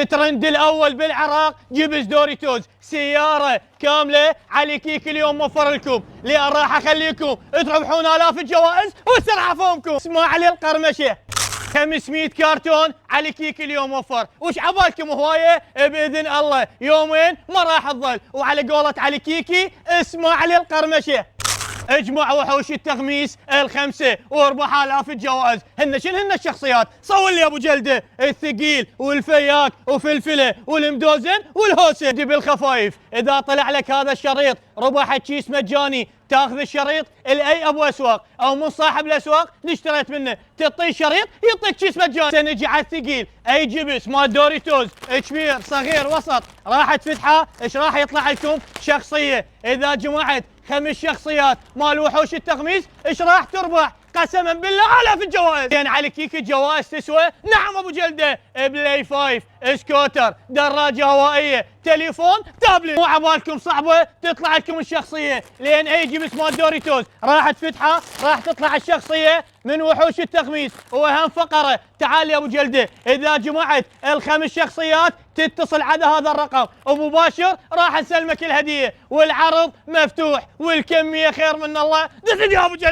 الترند الاول بالعراق جبس دوريتوز، سياره كامله علي كيك اليوم موفر لكم، لان راح اخليكم تربحون الاف الجوائز وسرعه فومكم. اسماعيل القرمشه 500 كرتون علي كيك اليوم موفر، وش عبالكم هوايه؟ باذن الله يومين ما راح تظل، وعلى قولة علي كيكي اسماعيل القرمشه. اجمع وحوش التغميس الخمسه واربح الاف الجوائز. هن الشخصيات؟ صور لي ابو جلده، الثقيل والفياك وفلفله والمدوزن والهوسه. بالخفايف اذا طلع لك هذا الشريط ربح كيس مجاني، تاخذ الشريط لاي ابو اسواق او من صاحب الاسواق اللي اشتريت منه، تعطيه الشريط يعطيك كيس مجاني. سنجي على الثقيل، اي جبس مال دوريتوز كبير صغير وسط راح تفتحه، ايش راح يطلع لكم؟ شخصيه. اذا جمعت 5 شخصيات مال وحوش التغميس ايش راح تربح؟ قسما بالله الاف الجوائز. يعني على كيك الجوائز تسوى؟ نعم ابو جلده، بلاي 5، سكوتر، دراجه هوائيه، تليفون، تابلت. مو عبالكم صعبه تطلع لكم الشخصيه، لين اي جبس مال دوريتوز راح تفتحه راح تطلع الشخصيه من وحوش التغميس. واهم فقره، تعال يا ابو جلده، اذا جمعت ال5 شخصيات تتصل على هذا الرقم ومباشر راح نسلمك الهديه، والعرض مفتوح والكميه خير من الله. دز يا ابو جلده.